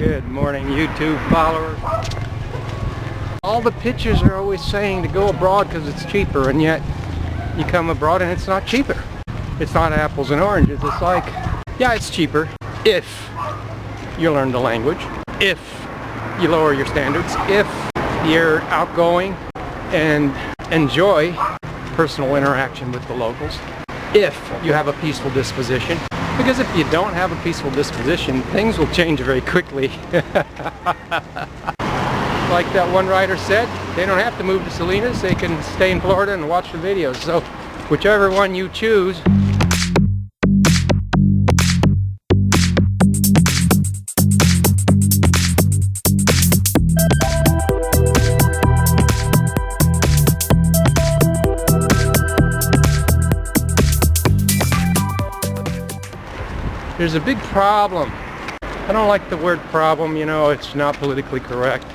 Good morning, YouTube followers. All the pictures are always saying to go abroad because it's cheaper, and yet you come abroad and it's not cheaper. It's not apples and oranges. It's like, yeah, it's cheaper if you learn the language, if you lower your standards, if you're outgoing and enjoy personal interaction with the locals, if you have a peaceful disposition. Because if you don't have a peaceful disposition, things will change very quickly. Like that one writer said, they don't have to move to Salinas, they can stay in Florida and watch the videos. So whichever one you choose. There's a big problem. I don't like the word problem, you know, it's not politically correct.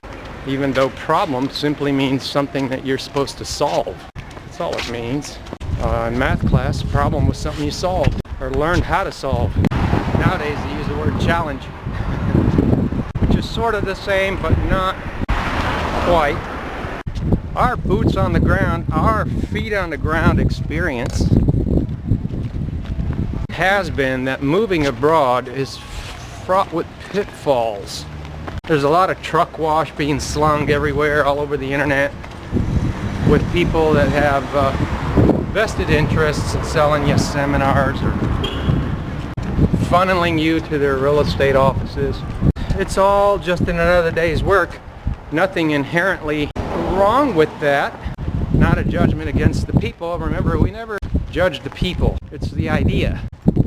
Even though problem simply means something that you're supposed to solve. That's all it means. In math class, problem was something you solved or learned how to solve. Nowadays they use the word challenge, which is sort of the same but not quite. Our boots on the ground, our feet on the ground experience has been that moving abroad is fraught with pitfalls. There's a lot of truck wash being slung everywhere all over the internet with people that have vested interests in selling you seminars or funneling you to their real estate offices. It's all just in another day's work. Nothing inherently wrong with that. Not a judgment against the people. Remember, we never judge the people. It's the idea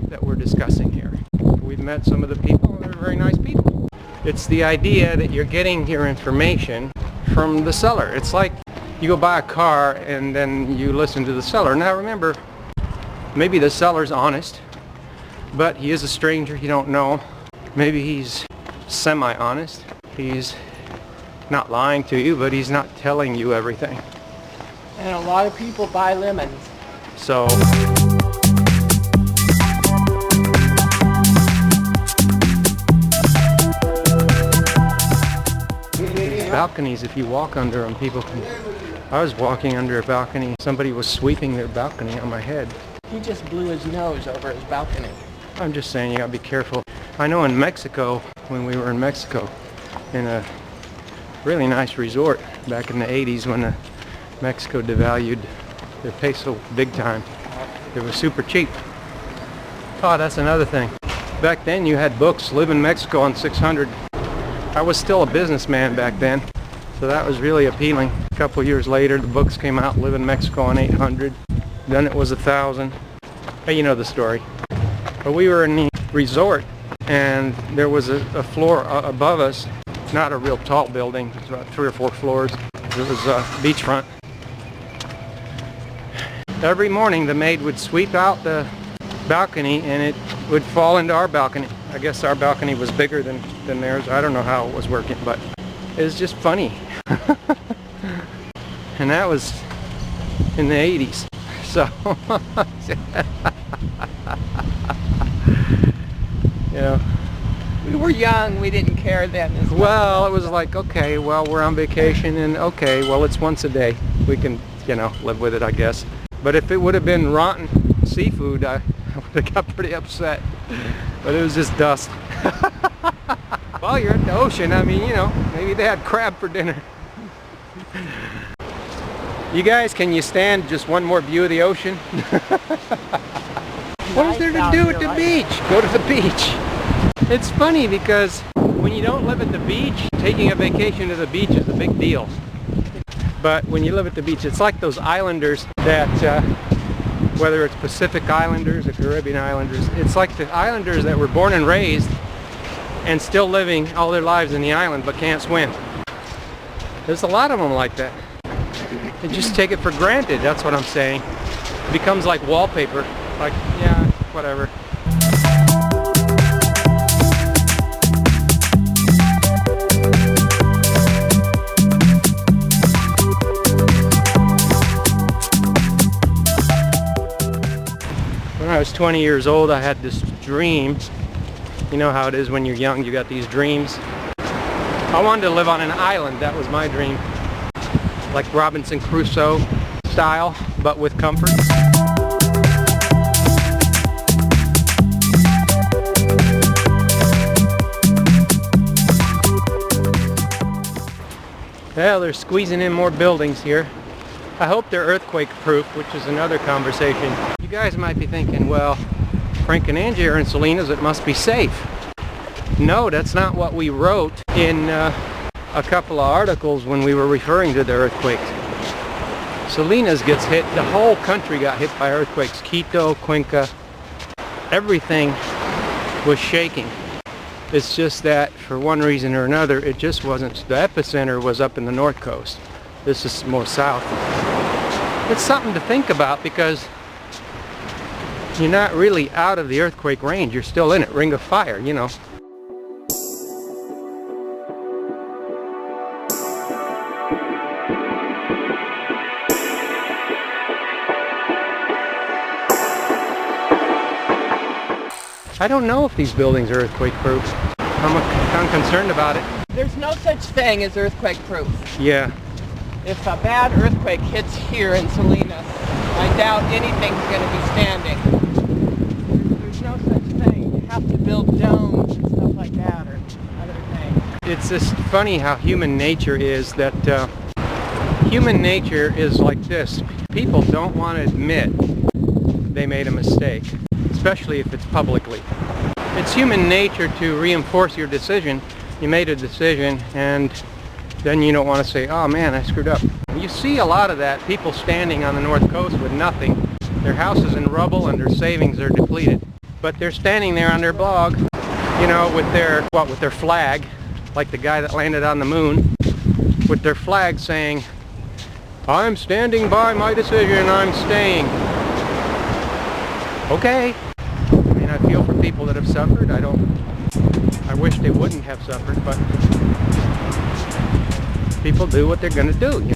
that we're discussing here. We've met some of the people and they're very nice people. It's the idea that you're getting your information from the seller. It's like you go buy a car and then you listen to the seller. Now remember, maybe the seller's honest, but he is a stranger you don't know. Maybe he's semi-honest. He's not lying to you, but he's not telling you everything. And a lot of people buy lemons. So balconies, if you walk under them, people can... I was walking under a balcony. Somebody was sweeping their balcony on my head. He just blew his nose over his balcony. I'm just saying, you gotta be careful. I know in Mexico, when we were in Mexico, in a really nice resort back in the 80s when Mexico devalued their peso big time. It was super cheap. Oh, that's another thing. Back then you had books, Live in Mexico on 600. I was still a businessman back then, so that was really appealing. A couple years later, the books came out, Live in Mexico on 800. Then it was 1,000. Hey, you know the story. But we were in the resort, and there was a floor above us, not a real tall building, it was about 3 or 4 floors. It was beachfront. Every morning the maid would sweep out the balcony and it would fall into our balcony. I guess our balcony was bigger than theirs. I don't know how it was working, but it was just funny. And that was in the 80s. So, you know. We were young, we didn't care then as much. Well, it was like, okay, well, we're on vacation and okay, well, it's once a day. We can, you know, live with it, I guess. But if it would have been rotten seafood, I would have got pretty upset. But it was just dust. Well, you're at the ocean. I mean, you know, maybe they had crab for dinner. You guys, can you stand just one more view of the ocean? What is there to do at the beach? Go to the beach. It's funny because when you don't live at the beach, taking a vacation to the beach is a big deal. But when you live at the beach, it's like those islanders that, whether it's Pacific Islanders or Caribbean Islanders, it's like the islanders that were born and raised and still living all their lives in the island but can't swim. There's a lot of them like that. They just take it for granted, that's what I'm saying. It becomes like wallpaper, like, yeah, whatever. When I was 20 years old, I had this dream. You know how it is when you're young, you got these dreams. I wanted to live on an island. That was my dream. Like Robinson Crusoe style, but with comfort. Well, they're squeezing in more buildings here. I hope they're earthquake proof, which is another conversation. You guys might be thinking, well, Frank and Angie are in Salinas, it must be safe. No, that's not what we wrote in a couple of articles when we were referring to the earthquakes. Salinas gets hit, the whole country got hit by earthquakes. Quito, Cuenca, everything was shaking. It's just that for one reason or another, it just wasn't, the epicenter was up in the north coast. This is more south. It's something to think about because you're not really out of the earthquake range. You're still in it, ring of fire, you know. I don't know if these buildings are earthquake proof. I'm concerned about it. There's no such thing as earthquake proof. Yeah. If a bad earthquake hits here in Salinas, I doubt anything's going to be standing. There's no such thing. You have to build domes and stuff like that or other things. It's just funny how human nature is that human nature is like this. People don't want to admit they made a mistake, especially if it's publicly. It's human nature to reinforce your decision. You made a decision and then you don't want to say, oh man, I screwed up. You see a lot of that, people standing on the north coast with nothing. Their house is in rubble and their savings are depleted. But they're standing there on their blog, you know, with their flag, like the guy that landed on the moon, with their flag saying, I'm standing by my decision, I'm staying. Okay. I mean, I feel for people that have suffered. I wish they wouldn't have suffered, but people do what they're going to do.